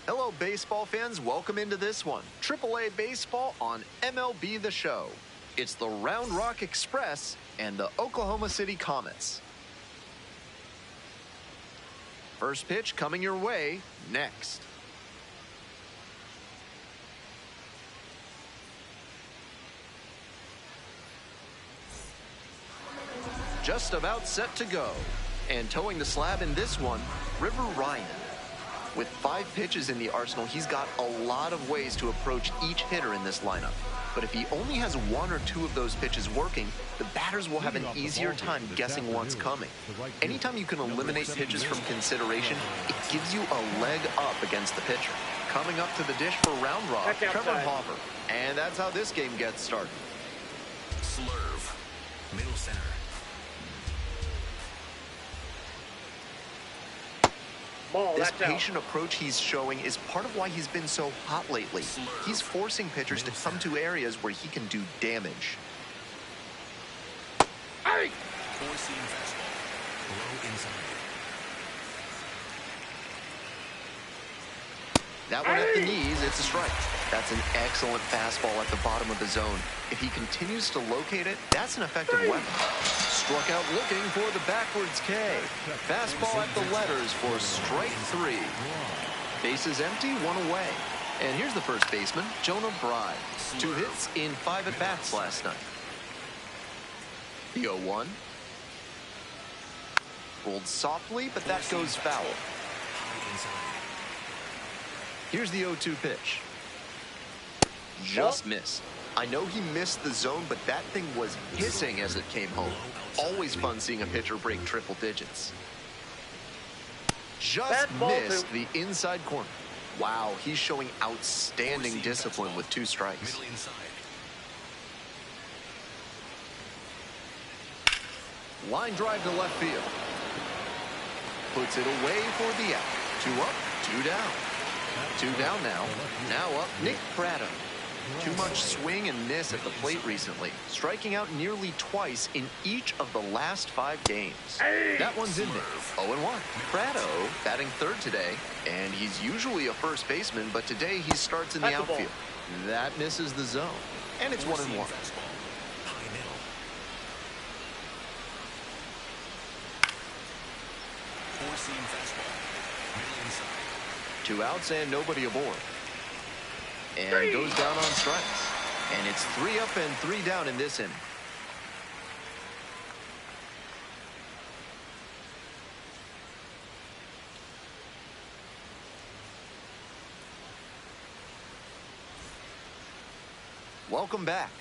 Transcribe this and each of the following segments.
Hello, baseball fans. Welcome into this one. AAA Baseball on MLB The Show. It's the Round Rock Express and the Oklahoma City Comets. First pitch coming your way next. Just about set to go. And towing the slab in this one, River Ryan. With 5 pitches in the arsenal, he's got a lot of ways to approach each hitter in this lineup. But if he only has 1 or 2 of those pitches working, the batters will have an easier time guessing what's coming. Anytime you can eliminate pitches from consideration, it gives you a leg up against the pitcher. Coming up to the dish for Round Rock, Trevor Hopper. And that's how this game gets started. Slurve, middle center. This patient approach he's showing is part of why he's been so hot lately. He's forcing pitchers to come to areas where he can do damage. Four-seam fastball, low inside. That one at the knees, it's a strike. That's an excellent fastball at the bottom of the zone. If he continues to locate it, that's an effective weapon. Struck out looking for the backwards K. Fastball at the letters for strike 3. Bases empty, 1 away. And here's the first baseman, Jonah Bride. 2 hits in 5 at-bats last night. The 0-1. Rolled softly, but that goes foul. Here's the 0-2 pitch. Just missed. I know he missed the zone, but that thing was hissing as it came home. Always fun seeing a pitcher break triple digits. Just missed the inside corner. Wow, he's showing outstanding discipline with 2 strikes. Line drive to left field. Puts it away for the out. 2 up, 2 down. 2 down now. Now up, Nick Pratto. Too much swing and miss at the plate recently, striking out nearly twice in each of the last 5 games. That one's in there. 0-1. Pratto batting 3rd today, and he's usually a first baseman, but today he starts in the outfield. That misses the zone, and it's 1-1. 2 outs and nobody aboard. And goes down on strikes. And it's 3 up and 3 down in this inning. Welcome back.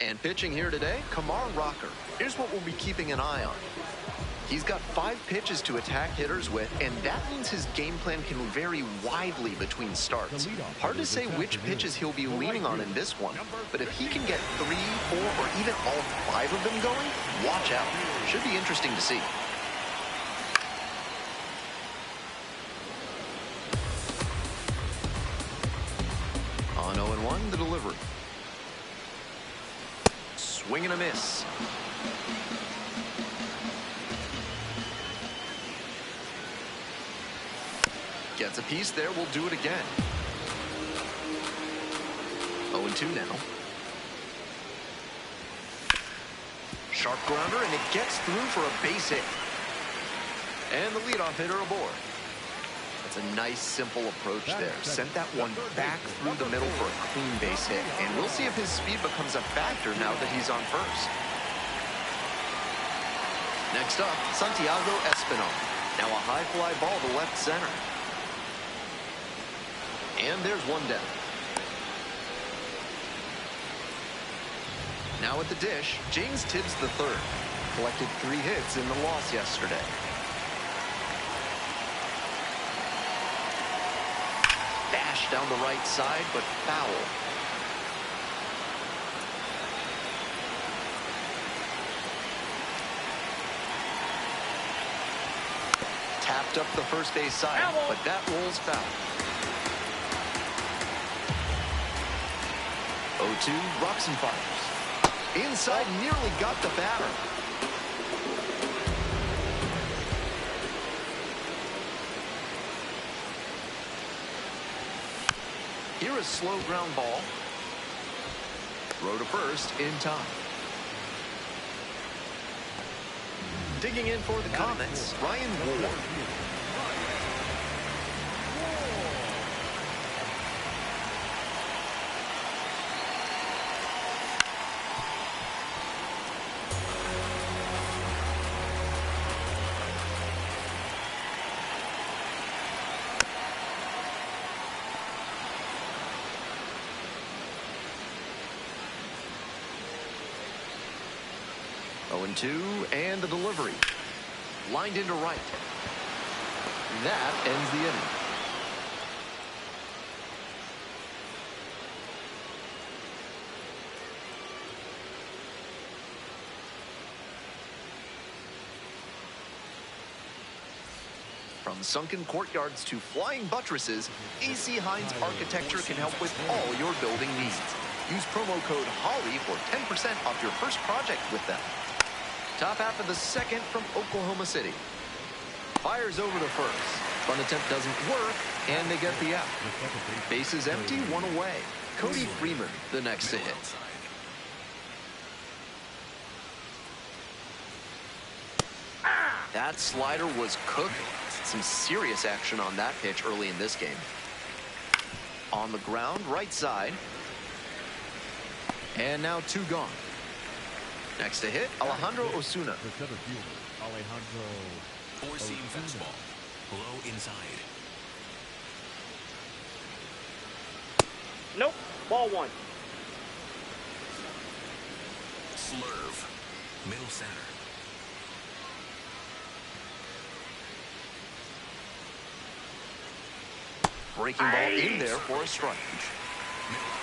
And pitching here today, Kamar Rocker. Here's what we'll be keeping an eye on. He's got 5 pitches to attack hitters with, and that means his game plan can vary widely between starts. Hard to say which pitches he'll be leaning on in this one, but if he can get 3, 4, or even all 5 of them going, watch out. Should be interesting to see. On 0-1, the delivery. Swing and a miss. Gets a piece there, we'll do it again. 0-2 now. Sharp grounder, and it gets through for a base hit. And the leadoff hitter aboard. That's a nice, simple approach there. Sent that one back through the middle for a clean base hit. And we'll see if his speed becomes a factor now that he's on first. Next up, Santiago Espinal. Now a high fly ball to left center. And there's 1 down. Now at the dish, James Tibbs III. Collected 3 hits in the loss yesterday. Dash down the right side, but foul. Tapped up the first base side, but that rolls foul. 0-2, rocks and fires. Inside, nearly got the batter. a slow ground ball. Throw to first in time. Digging in for the Comets, Ryan Ward. Oh, and 2, and the delivery. Lined into right. That ends the inning. From sunken courtyards to flying buttresses, AC Hines Architecture can help with all your building needs. Use promo code HOLLY for 10% off your first project with them. Top half of the second from Oklahoma City. Fires over to first. Bunt attempt doesn't work, and they get the out. Base is empty, 1 away. Cody Freeman, the next to hit. That slider was cooking. Some serious action on that pitch early in this game. On the ground, right side. And now 2 gone. Next to hit, Alejandro Osuna. Four-seam fastball. Low inside. Nope. Ball 1. Slurve. Middle center. Breaking ball in there for a strike. Middle out.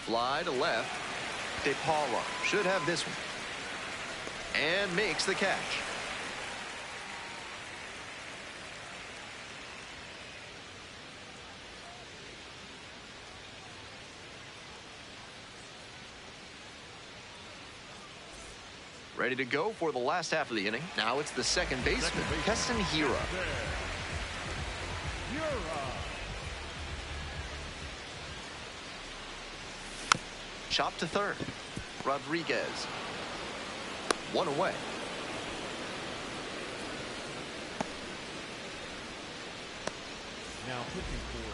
Fly to left. De Paula should have this one. And makes the catch. Ready to go for the last half of the inning. Now it's the second baseman, Keston Hira. Chop to third. Rodriguez. 1 away.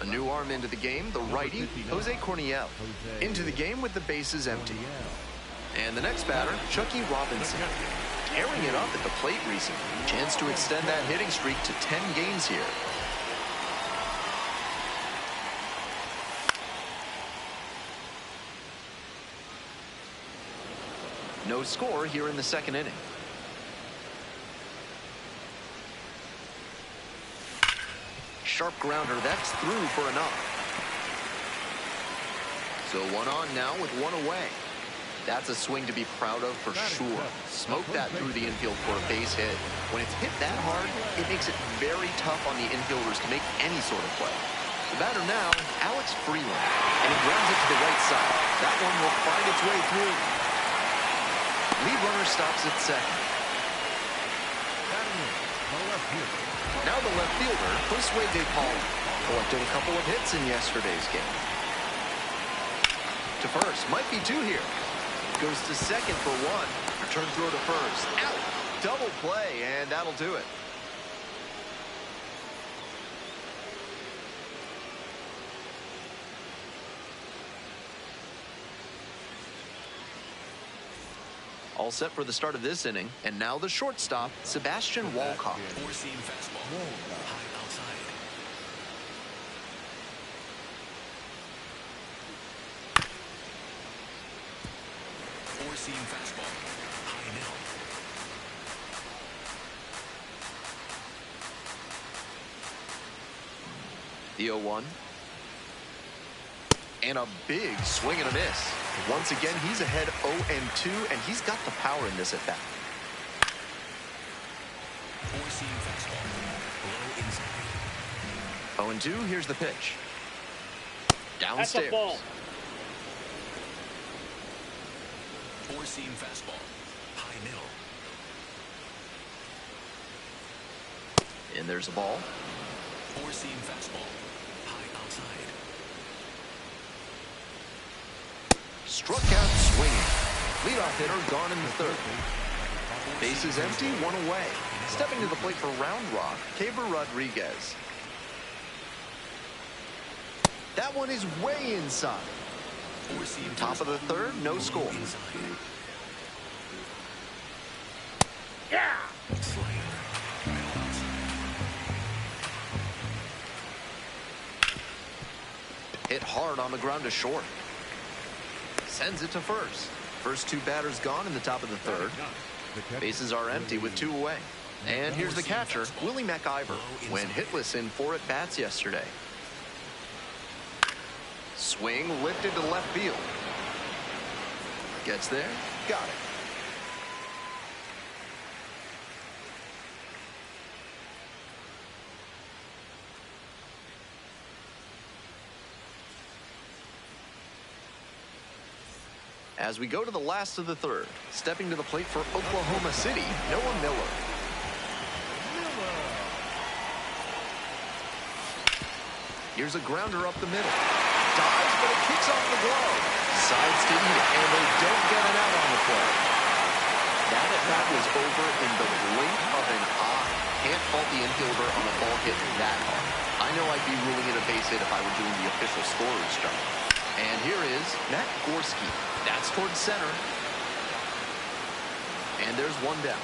A new arm into the game, the righty, Jose Corniel. Into the game with the bases empty. And the next batter, Chucky Robinson. Tearing it up at the plate recently. Chance to extend that hitting streak to 10 games here. No score here in the second inning. Sharp grounder, that's through for a knock. So 1 on now with 1 away. That's a swing to be proud of for sure. Smoke that through the infield for a base hit. When it's hit that hard, it makes it very tough on the infielders to make any sort of play. The batter now, Alex Freeland. And he grounds it to the right side. That one will find its way through. Lead runner stops at second. Now the left fielder, Josue De Paula, collected a couple of hits in yesterday's game. To first, might be 2 here. Goes to second for 1. Return throw to first. Out. Double play, and that'll do it. All set for the start of this inning, and now the shortstop, Sebastian Walcott. Four-seam fastball. High outside. Four-seam fastball. High middle. The 0-1. And a big swing and a miss. Once again, he's ahead 0-2, and he's got the power in this at-bat. Four-seam fastball. Low inside. 0-2, here's the pitch. That's Downstairs. a ball. Four-seam fastball. High middle. And there's a ball. Four-seam fastball. High outside. Struck out swinging. Leadoff hitter gone in the third. Bases empty, one away. Stepping to the plate for Round Rock, Caber Rodriguez. That one is way inside. Four-seam Top of the third, no score. inside. Yeah! Slider. Middle outside. Hit hard on the ground to short. Sends it to first. First two batters gone in the top of the third. Bases are empty with two away. And here's the catcher, Willie McIver, went hitless in 4 at-bats yesterday. Swing lifted to left field. Gets there, got it. As we go to the last of the third, stepping to the plate for Oklahoma City, Noah Miller. Here's a grounder up the middle. Dives, but it kicks off the glove. Sides to eat it, and they don't get an out on the play. That at-bat was over in the blink of an eye. Can't fault the infielder on a ball hit that hard. I know I'd be ruling it a base hit if I were doing the official scorer's job. And here is Matt Gorski. That's towards center. And there's one down.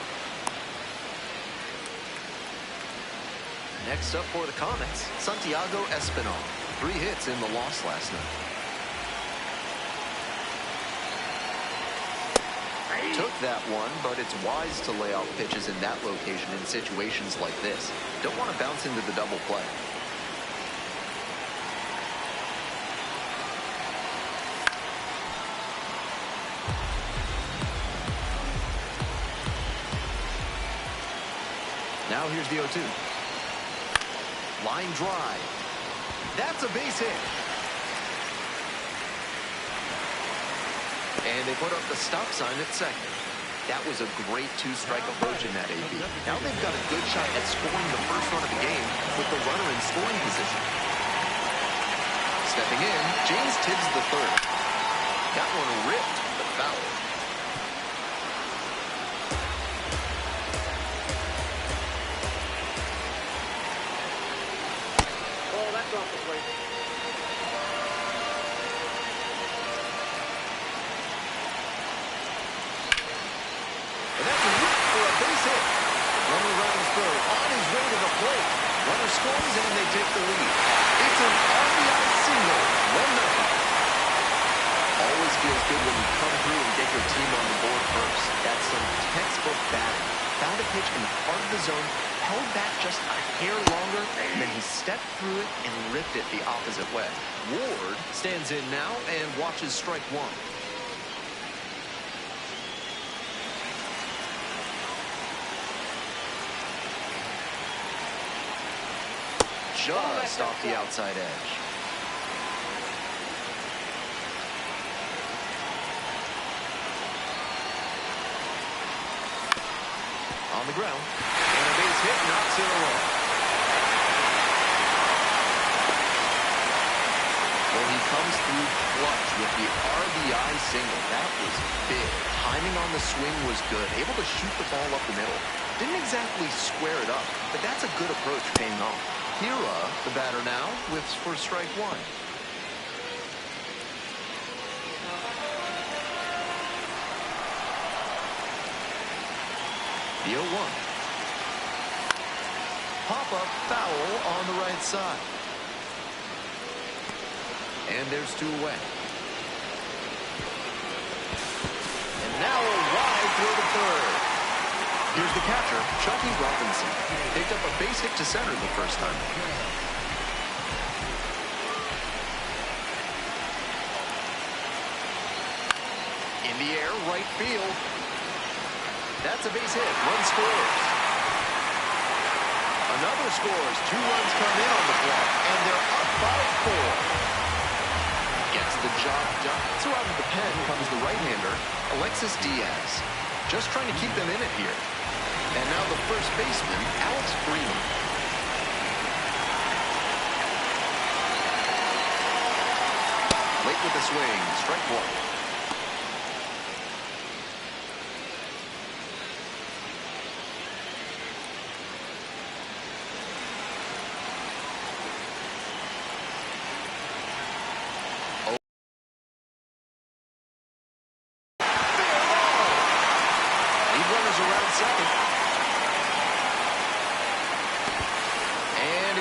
Next up for the Comets, Santiago Espinal. 3 hits in the loss last night. Took that one, but it's wise to lay off pitches in that location in situations like this. Don't want to bounce into the double play. Now here's the 0-2. Line drive. That's a base hit. And they put up the stop sign at second. That was a great two-strike approach in that AB. Now they've got a good shot at scoring the first run of the game with the runner in scoring position. Stepping in, James Tibbs III. That one ripped, but foul. Oh, that's off the plate. And that's a rip for a base hit. Runner rounds third, on his way to the plate. Runner scores and they take the lead. It's an RBI single, 1-0. Always feels good when you come through and get your team on the board first. That's some textbook batting. Found a pitch in the heart of the zone, held back just a hair longer, and then he stepped through it and ripped it the opposite way. Ward stands in now and watches strike one. Just off the outside edge. On the ground, and a base hit knocks it away. Well, he comes through clutch with the RBI single. That was big. Timing on the swing was good. Able to shoot the ball up the middle. Didn't exactly square it up, but that's a good approach paying off. Hira, the batter now, with for strike one. The 0-1. Pop-up foul on the right side. And there's two away. And now a wide throw to third. Here's the catcher, Chucky Robinson. Picked up a base hit to center the first time. In the air, right field. That's a base hit. One scores. Another scores. 2 runs come in on the block, and they're up by 4. Gets the job done. So out of the pen comes the right-hander, Alexis Diaz. Just trying to keep them in it here. And now the first baseman, Alex Freeman. with a swing. Strike one.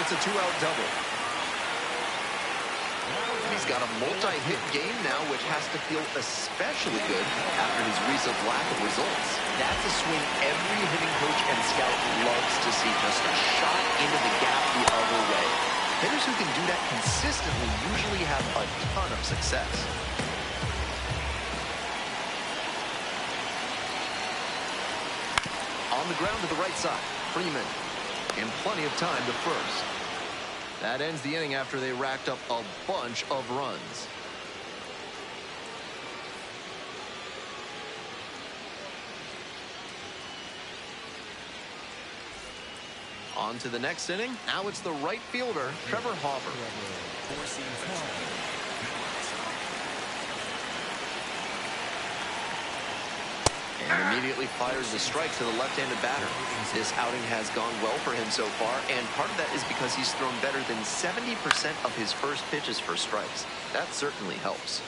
It's a two-out double. He's got a multi-hit game now, which has to feel especially good after his recent lack of results. That's a swing every hitting coach and scout loves to see. Just a shot into the gap the other way. Hitters who can do that consistently usually have a ton of success. On the ground to the right side, Freeman. And plenty of time to first. That ends the inning after they racked up a bunch of runs. On to the next inning. Now it's the right fielder, Trevor Hopper. And immediately fires the strike to the left-handed batter. This outing has gone well for him so far, and part of that is because he's thrown better than 70% of his first pitches for strikes. That certainly helps.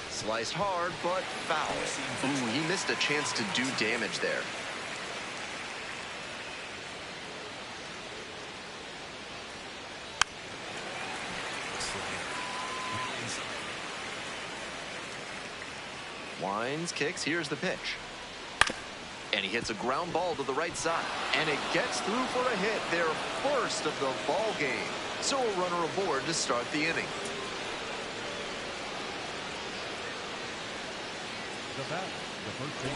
Sliced hard, but foul. Ooh, he missed a chance to do damage there. Winds, kicks, here's the pitch. And he hits a ground ball to the right side. And it gets through for a hit, their first of the ball game. So a runner aboard to start the inning.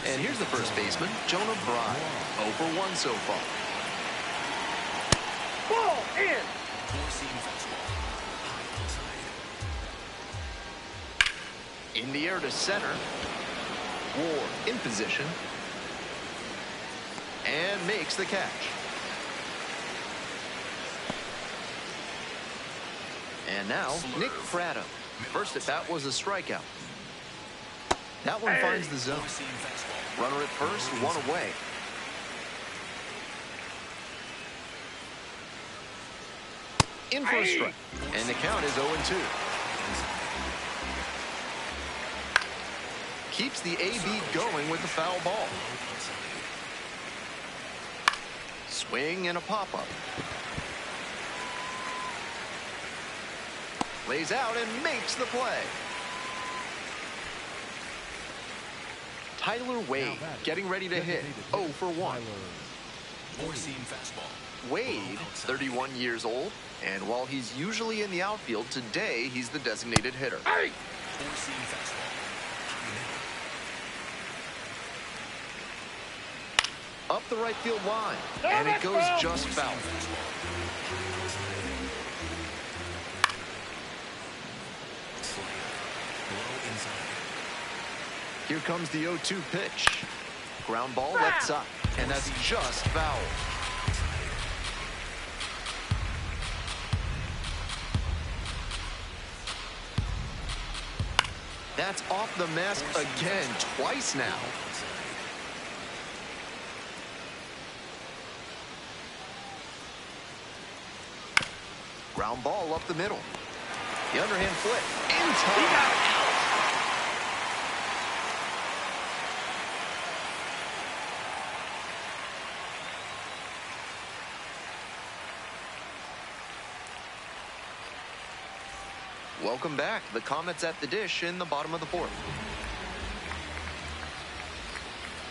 And here's the first baseman, Jonah Bride. 0 for 1 so far. Ball in. In the air to center. Ward in position. And makes the catch. And now, Nick Pratto. First at bat was a strikeout. That one finds the zone. Runner at first, one away. In for a strike. And the count is 0-2. Keeps the AB going with the foul ball. Swing and a pop-up. Lays out and makes the play. Tyler Wade getting ready to hit. 0 for 1. Wade, 31 years old, and while he's usually in the outfield, today he's the designated hitter. Up the right field line, and it goes just foul. Here comes the 0-2 pitch. Ground ball left side, and that's just foul. That's off the mask again, twice now. Ground ball up the middle. The underhand flip. In time. Welcome back. The Comets at the dish in the bottom of the fourth.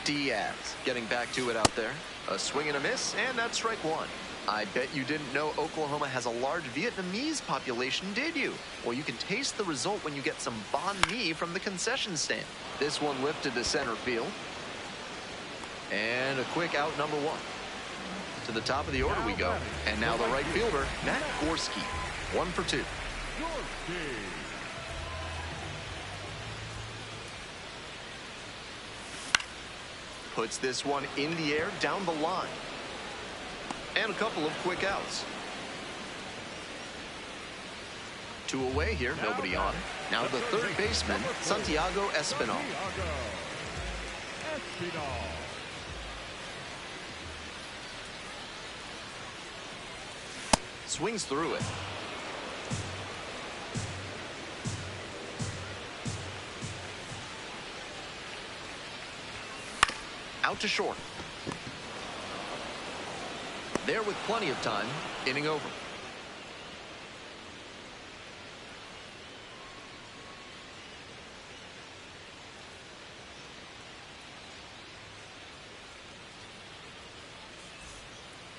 Diaz getting back to it out there. A swing and a miss, and that's strike one. I bet you didn't know Oklahoma has a large Vietnamese population, did you? Well, you can taste the result when you get some banh mi from the concession stand. This one lifted to center field. And a quick out, number one. To the top of the order we go. And now the right fielder, Matt Gorski. 1 for 2. Puts this one in the air down the line. And a couple of quick outs. 2 away here, nobody on. Now the third baseman, Santiago Espinal. Swings through it. Out to short. There with plenty of time, inning over.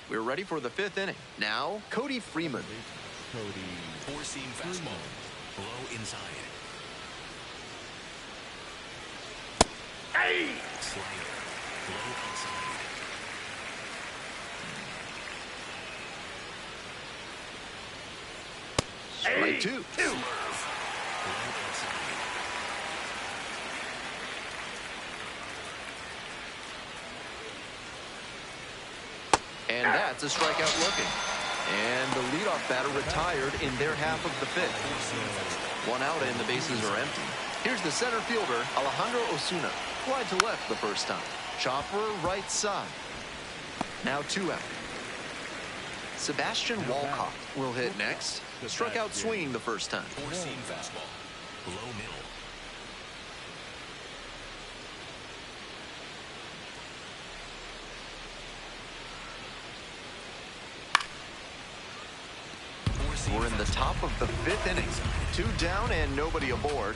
We're ready for the 5th inning. Now, Cody Freeman. Four-seam fastball. Low inside. Hey! Slider. Low outside. Strike 2. Swerve. Low outside. And that's a strikeout looking. And the leadoff batter retired in their half of the 5th. 1 out and the bases are empty. Here's the center fielder, Alejandro Osuna. Wide to left the first time. Chopper right side. Now 2 out. Sebastian Walcott will hit next. Struck out swinging the first time. Four-seam fastball. Low middle. We're in the top of the 5th inning. 2 down and nobody aboard.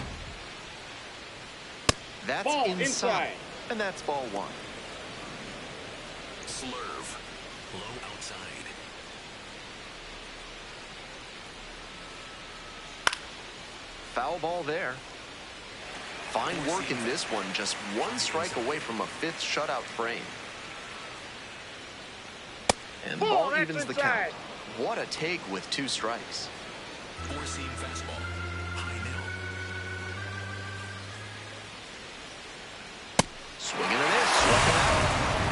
That's Ball inside. And that's ball 1. Slurve. Low outside. Foul ball there. Fine work in this one. Just 1 strike away from a 5th shutout frame. And the ball that's evens the inside. count. What a take with 2 strikes. Four-seam fastball. High middle. Swing and a miss. Struck him out.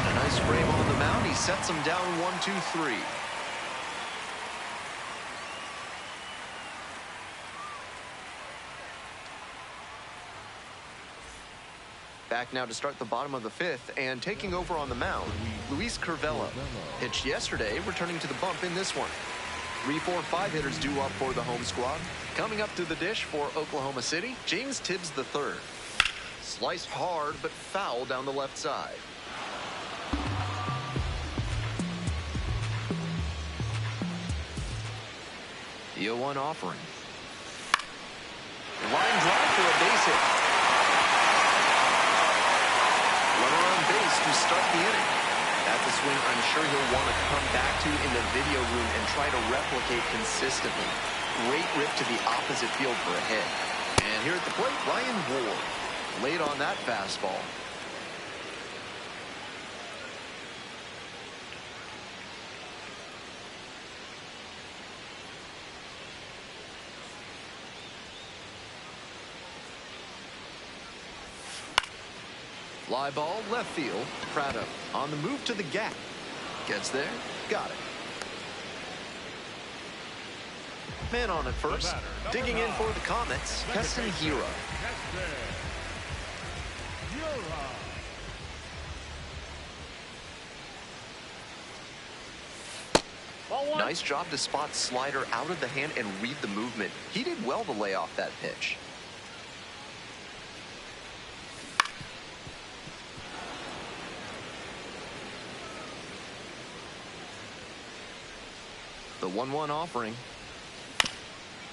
A nice frame on the mound. He sets him down 1-2-3. Back now to start the bottom of the 5th, and taking over on the mound, Luis Curvelo. Pitched yesterday, returning to the bump in this one. 3, 4, 5 hitters due up for the home squad. Coming up to the dish for Oklahoma City, James Tibbs III. Sliced hard, but foul down the left side. The 0-1 offering. Line drive for a base hit. Runner on base to start the inning. That's a swing I'm sure he'll want to come back to in the video room and try to replicate consistently. Great rip to the opposite field for a hit. And here at the plate, Ryan Ward. Late on that fastball. Fly ball, left field. Prado on the move to the gap. Gets there, got it. Man on at first. Digging in for the Comets, Keston Hira. Nice job to spot slider out of the hand and read the movement. He did well to lay off that pitch. The 1-1 offering.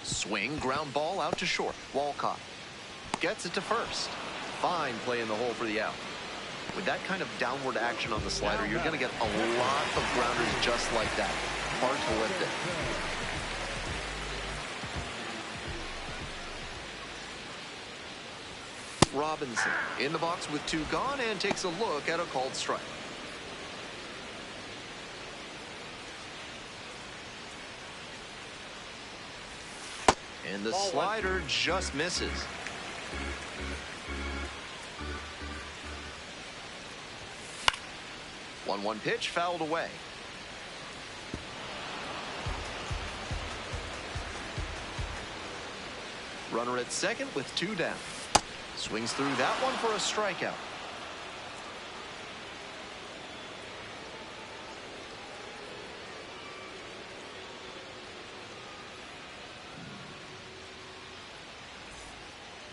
Swing, ground ball out to short. Walcott gets it to first. Fine play in the hole for the out. With that kind of downward action on the slider, you're going to get a lot of grounders just like that. Hard to lift it. Robinson in the box with 2 gone and takes a look at a called strike. And the slider just misses. One pitch fouled away. Runner at second with 2 down. Swings through that one for a strikeout.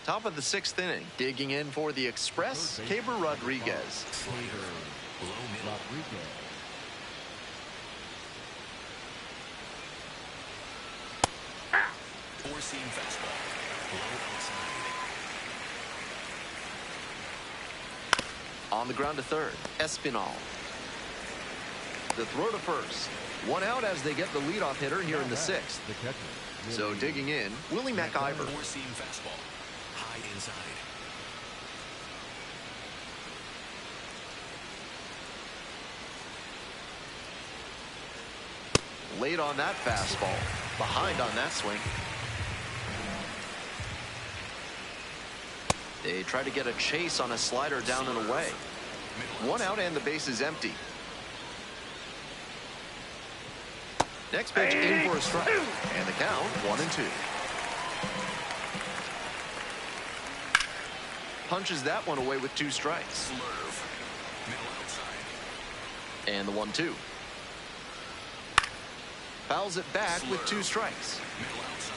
Top of the 6th inning. Digging in for the Express, Caber Rodriguez. Slider. Low middle. Four-seam fastball. Low outside. On the ground to third, Espinal. The throw to first. 1 out as they get the leadoff hitter here in the 6th. So digging in, Willie McIver. Four-seam fastball. High inside. Late on that fastball. Behind on that swing. They try to get a chase on a slider down and away. 1 out and the base is empty. Next pitch in for a strike. And the count 1-2. Punches that one away with 2 strikes. Slurve. Middle outside. And the 1-2. Fouls it back with 2 strikes. Middle outside.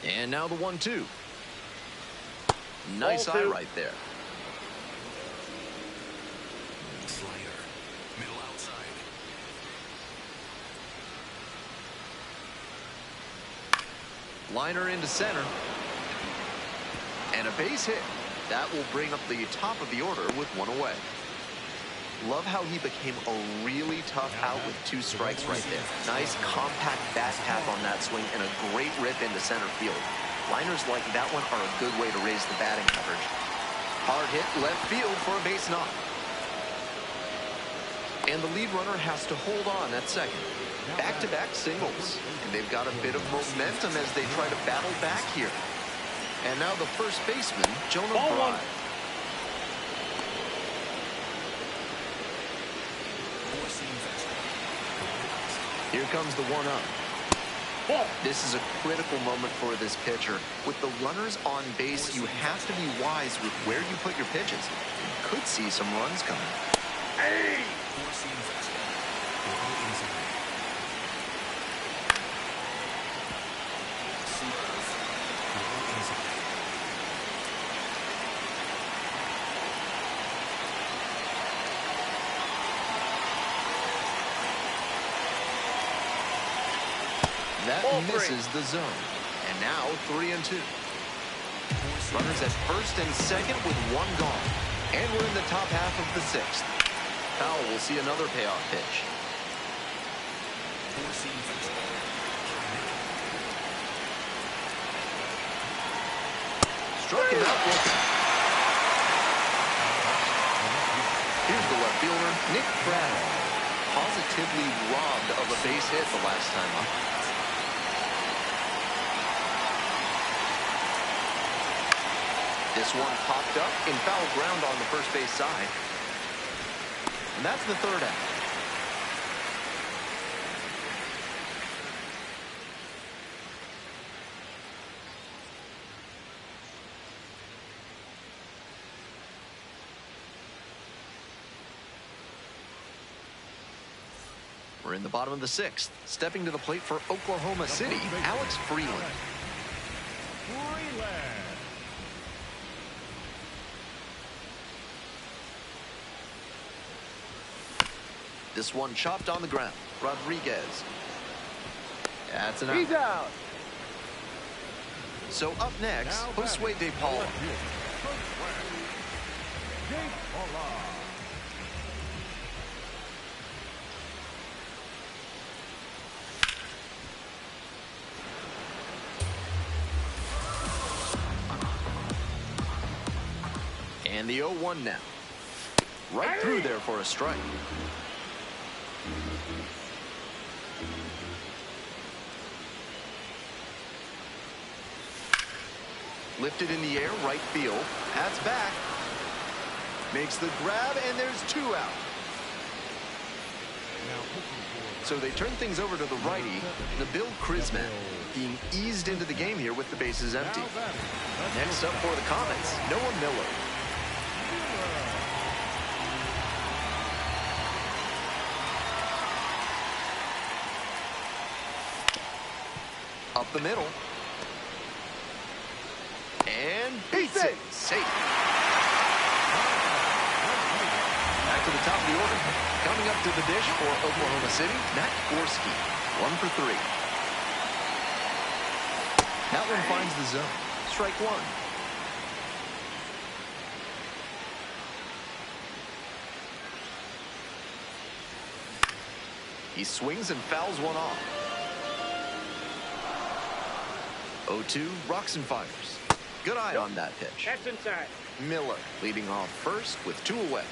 And now the 1-2. Nice eye right there. Slider. Middle outside. Liner into center. And a base hit. That will bring up the top of the order with 1 away. Love how he became a really tough out with 2 strikes right there. Nice compact bat tap on that swing and a great rip into center field. Liners like that one are a good way to raise the batting average. Hard hit left field for a base knock. And the lead runner has to hold on at second. Back-to-back singles. And they've got a bit of momentum as they try to battle back here. And now the first baseman, Jonah Bride. Here comes the 1-up. This is a critical moment for this pitcher. With the runners on base, you have to be wise with where you put your pitches. You could see some runs coming. Four-seam fastball. Low inside. Slurve. Low inside. That misses the zone. And now 3-2. Runners at first and second with 1 gone. And we're in the top half of the 6th. Powell will see another payoff pitch. Four-seam fastball. Struck him out. Here's the left fielder, Nick Pratto. Positively robbed of a base hit the last time up. This one popped up in foul ground on the first base side. And that's the 3rd out. We're in the bottom of the 6th. Stepping to the plate for Oklahoma City, Alex Freeland. This one chopped on the ground. Rodriguez. That's an out. He's out. So up next, Josue De Paula. And the 0-1 now. Right through there for a strike. Lifted in the air, right field. That's back. Makes the grab, and there's 2 out. So they turn things over to the righty, Nabil Krisman, being eased into the game here with the bases empty. Next up for the Comets, Noah Miller. Up the middle. And beats it. Safe. Back to the top of the order. Coming up to the dish for Oklahoma City, Matt Gorski. 1 for 3. That one finds the zone. Strike one. He swings and fouls one off. 0-2, rocks and fires. Good eye on that pitch. That's inside. Miller leading off first with 2 away.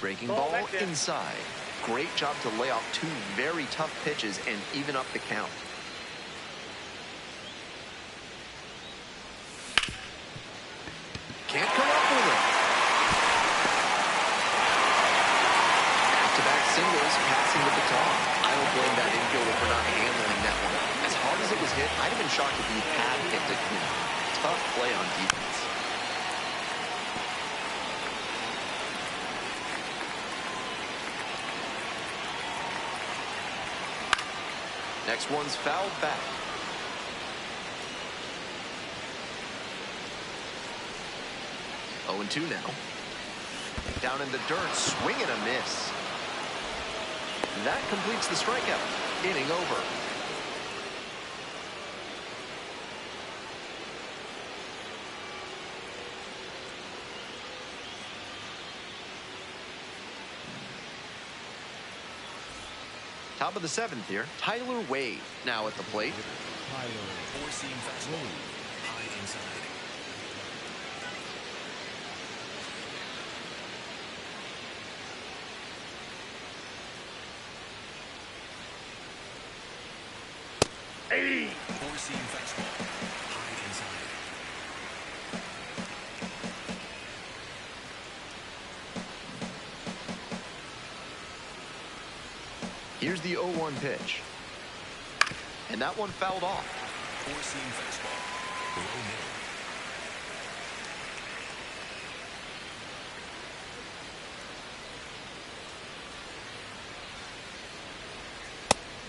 Breaking Ball ball inside. Great job to lay off 2 very tough pitches and even up the count. Can't come up with it. Back-to-back singles, passing the baton. I don't blame that infielder for not handling that one. As hard as it was hit, I'd have been shocked if he had hit it clean. Tough play on defense. Next one's fouled back. Oh, 0-2 now. Down in the dirt, swing and a miss. That completes the strikeout. Inning over. Top of the 7th here, Tyler Wade now at the plate. Four-seam fastball. High inside. Four-seam fastball. High inside. Here's the 0-1 pitch. And that one fouled off. Four-seam fastball. Below middle.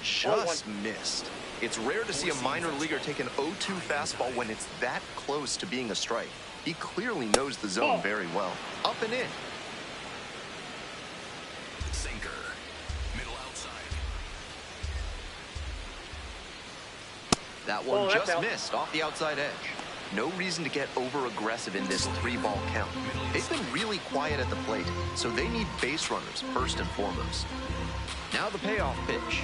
Just missed. It's rare to see a minor leaguer take an 0-2 fastball when it's that close to being a strike. He clearly knows the zone very well. Up and in. Sinker. Middle outside. That one just missed off the outside edge. No reason to get over-aggressive in this 3-ball count. They've been really quiet at the plate, so they need base runners first and foremost. Now the payoff pitch.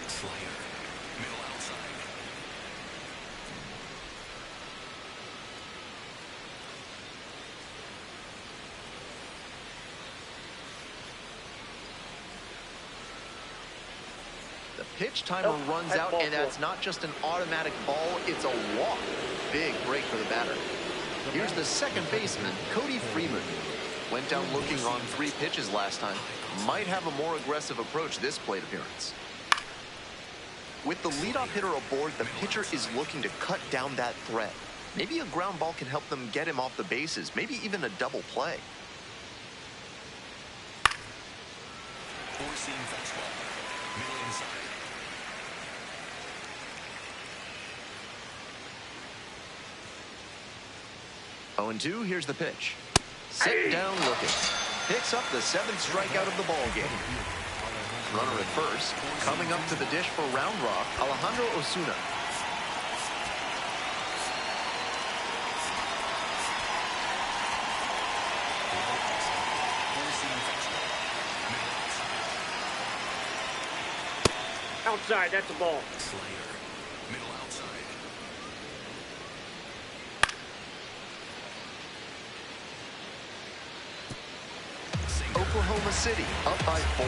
Slider. Middle outside. The pitch timer runs out, and that's not just an automatic ball, it's a walk. Big break for the batter. Here's the second baseman, Cody Freeman. Went down looking on 3 pitches last time. Might have a more aggressive approach this plate appearance. With the leadoff hitter aboard, the pitcher is looking to cut down that threat. Maybe a ground ball can help them get him off the bases, maybe even a double play. Four-seam fastball. Middle inside. 0-2, here's the pitch. Set down looking. Picks up the 7th strikeout of the ball game. Runner at first. Coming up to the dish for Round Rock, Alejandro Osuna. Outside, that's a ball. Slider. Middle outside. Oklahoma City up by 4.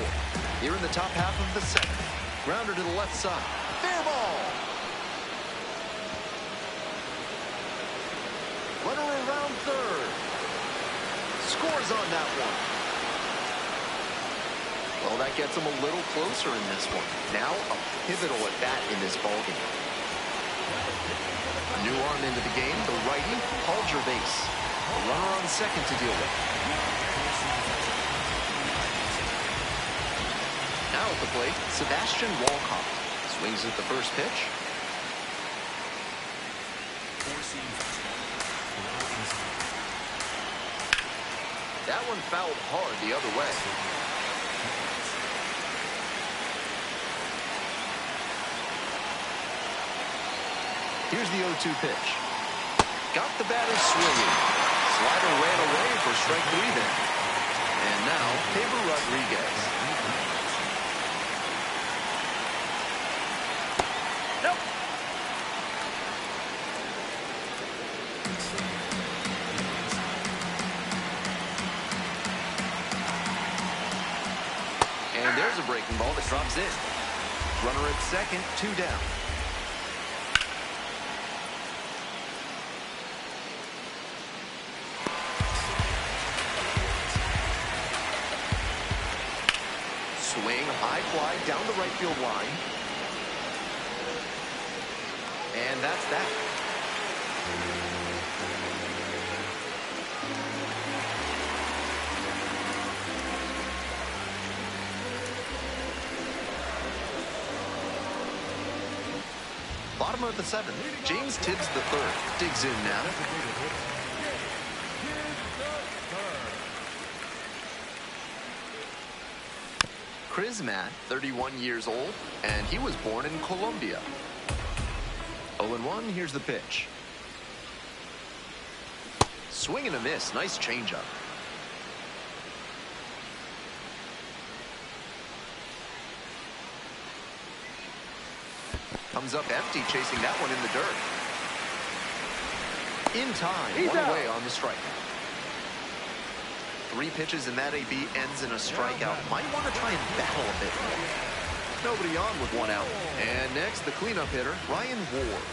Here in the top half of the 7th. Grounder to the left side. Fair ball. Runner around third. scores on that one. Well, that gets him a little closer in this one. Now a pivotal at bat in this ballgame. A new arm into the game, the righty, Paul Gervais. A runner on second to deal with. Now at the plate, Sebastian Walcott. Swings at the first pitch. That one fouled hard the other way. Here's the 0-2 pitch. Got the batter swinging. Slider ran away for strike 3 there. And now, Pedro Rodriguez. Nope. And there's a breaking ball that drops in. Runner at second, 2 down. Swing, high fly down the right field line. And that's that. Bottom of the 7th, James Tibbs III digs in now. Chris Matt, 31 years old, and he was born in Colombia. 0-1, here's the pitch. Swing and a miss, nice changeup. Comes up empty, chasing that one in the dirt. In time, He's one out. away on the strikeout. 3 pitches and that AB ends in a strikeout. Might want to try and battle a bit more. Nobody on with 1 out. And next, the cleanup hitter, Ryan Ward.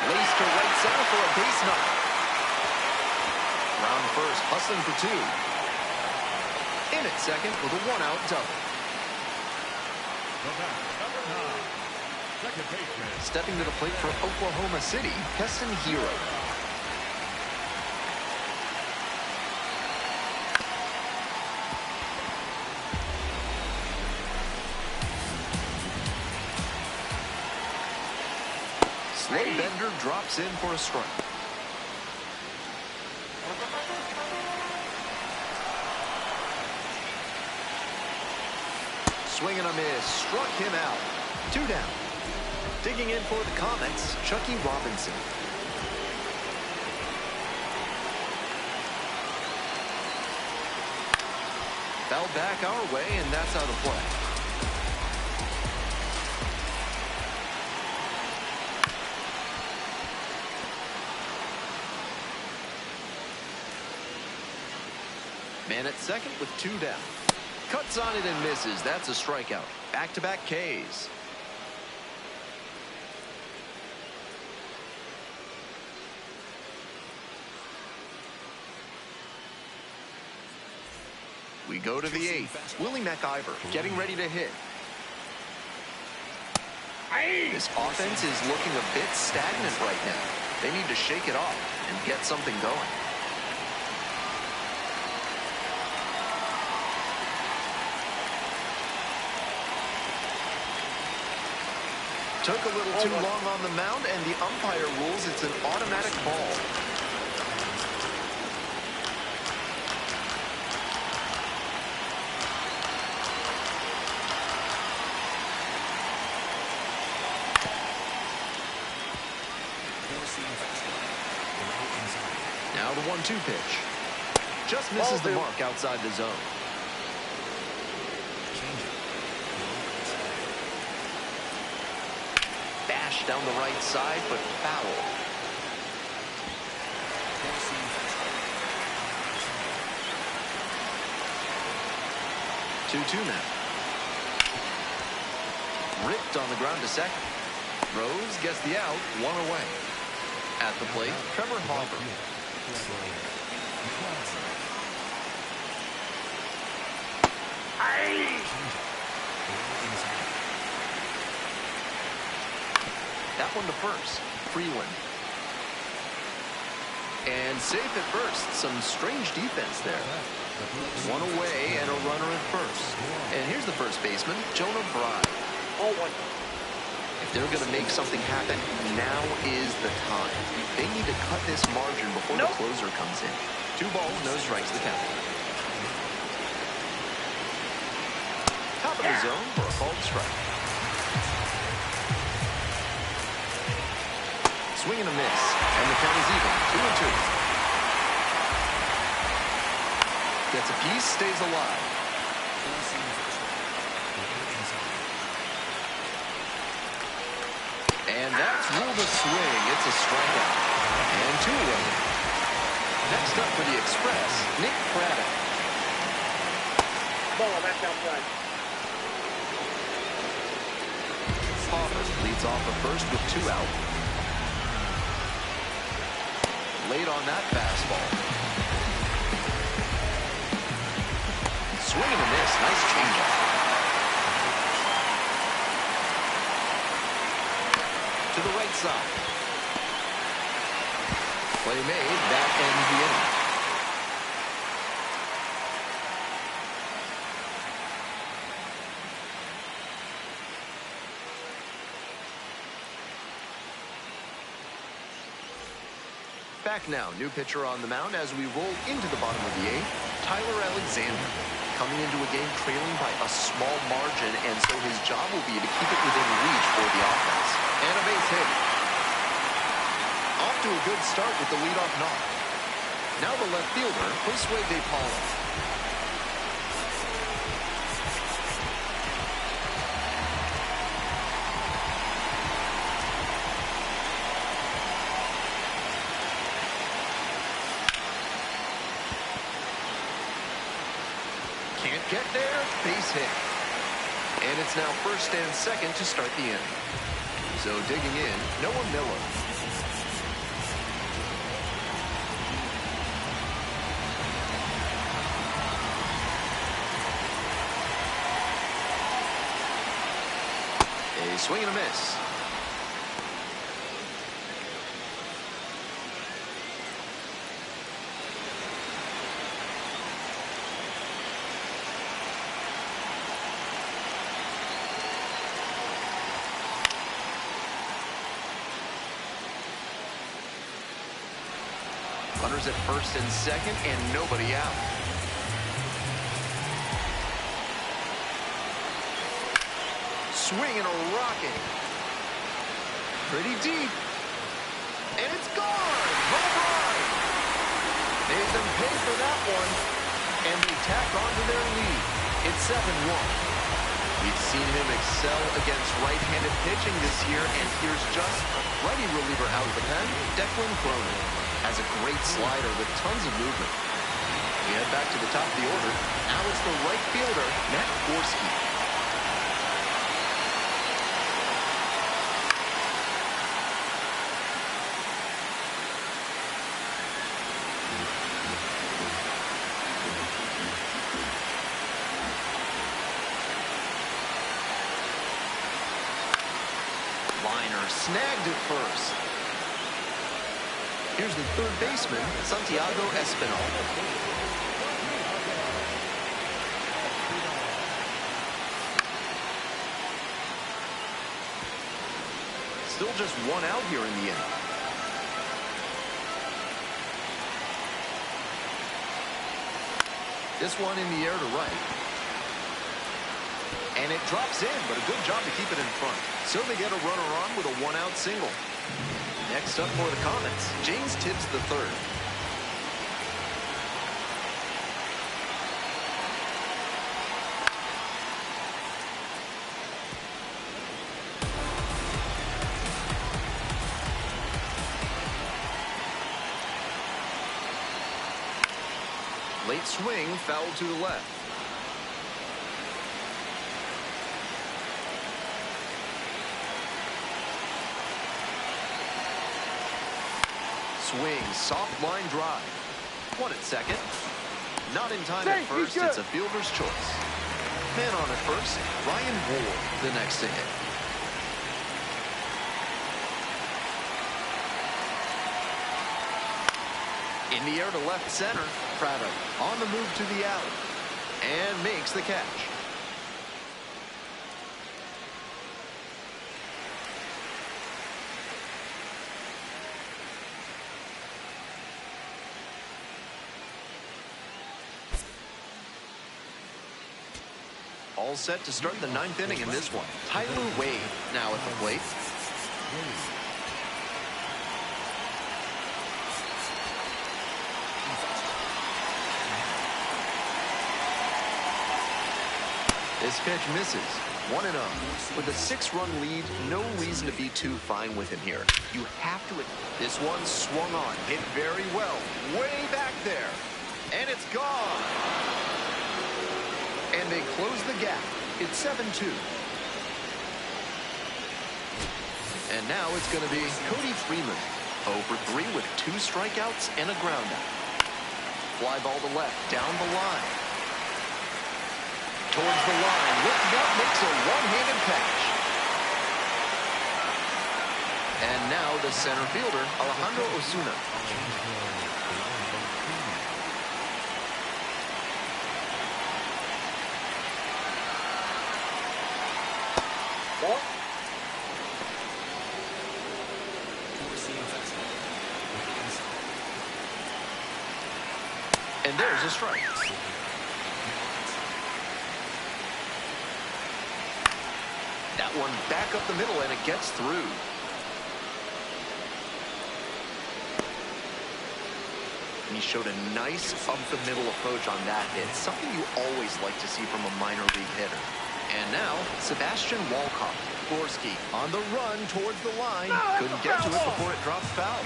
Laced to right center for a base knock. Round first, hustling for 2. In at second with a 1-out double. Stepping to the plate for Oklahoma City, Keston Hero. Slow bender drops in for a strike. Swing and a miss, struck him out. 2 down. Digging in for the Comets, Chucky Robinson. Fell back our way, and that's out of play. Man at second with 2 down. Cuts on it and misses. That's a strikeout. Back-to-back Ks. We go to the 8th. Willie McIver getting ready to hit. This offense is looking a bit stagnant right now. They need to shake it off and get something going. Took a little too long on the mound, and the umpire rules it's an automatic ball. Now the 1-2 pitch. Just misses the mark outside the zone. Bash down the right side, but foul. 2-2 now. Ripped on the ground to second. Rose gets the out, 1 away. At the plate, Trevor Hopper. That one to first. Freeland. And safe at first. Some strange defense there. 1 away and a runner at first. And here's the first baseman, Jonah Bride. Oh, one. If they're going to make something happen, now is the time. They need to cut this margin before the closer comes in. 2 balls, no strikes, the count. Top of the zone for a called strike. Swing and a miss, and the count is even, 2-2. Gets a piece, stays alive. And that's ruled a swing. It's a strikeout. And 2 away. Next up for the Express, Nick Pratto. Ball, that's outside. Hopper leads off at first with 2 out. Late on that fastball. Swing and a miss. Nice changeup. To the right side. Play made. That ends the inning. Back now, new pitcher on the mound as we roll into the bottom of the 8th, Tyler Alexander. Coming into a game trailing by a small margin, and so his job will be to keep it within reach for the offense. And a base hit. Off to a good start with the leadoff knock. Now the left fielder, Josue De Paula. Can't get there, base hit. And it's now first and second to start the inning. So digging in, Noah Miller. A swing and a miss. Runners at first and second, and nobody out. Swing and a rocket. Pretty deep. And it's gone. Home run. Made them pay for that one. And they tack on to their lead. It's 7-1. We've seen him excel against right-handed pitching this year, and here's just a righty reliever out of the pen, Declan Cronin. Has a great slider with tons of movement. We head back to the top of the order. Now it's the right fielder, Matt Gorski. Liner snagged at first. Here's the third baseman, Santiago Espinal. Still just 1 out here in the inning. This one in the air to right. And it drops in, but a good job to keep it in front. So they get a runner on with a 1-out single. Next up for the Comets, James Tibbs III. Late swing, foul to the left. swings, soft line drive. One at second. Not in time at Safe, first, he's good. it's a fielder's choice. Man on at first, Ryan Ward, the next to hit. In the air to left center, Prado on the move to the alley and makes the catch. All set to start the ninth inning in this one. Tyler Wade now at the plate. This pitch misses. 1-0. With a 6-run lead, no reason to be too fine with him here. You have to. This one swung on, hit very well, way back there, and it's gone. And they close the gap. It's 7-2. And now it's going to be Cody Freeman. 0 for 3 with 2 strikeouts and a groundout. Fly ball to left, down the line. Towards the line, lifted up, makes a one-handed catch. And now the center fielder, Alejandro Osuna. Ball. And there's a strike. That one back up the middle, and it gets through. And he showed a nice up-the-middle approach on that hit, something you always like to see from a minor league hitter. And now, Sebastian Walcott. Gorski on the run towards the line. Couldn't get to it before it dropped foul.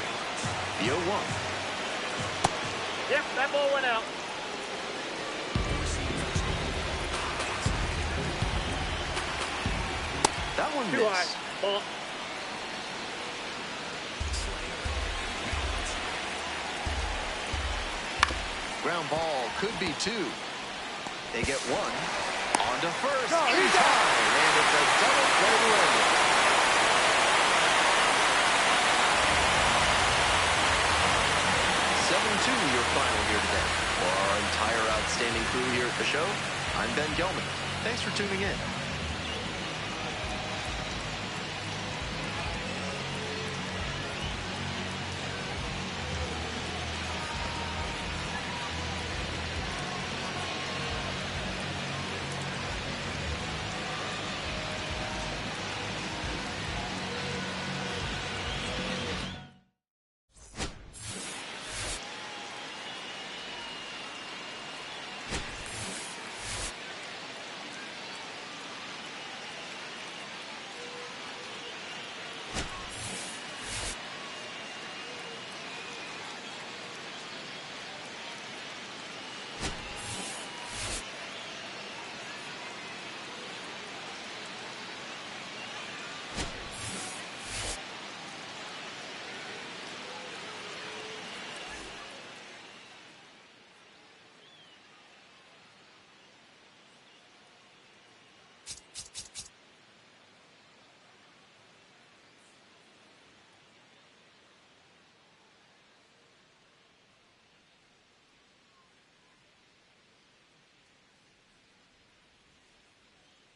The 0-1. Yep, that ball went out. That one Too high. missed. Ball. Ground ball could be 2. They get 1. On to first. No, In he's time. out. And it's a double play to end it. 7-2 your final here today. For our entire outstanding crew here at the show, I'm Ben Gelman. Thanks for tuning in.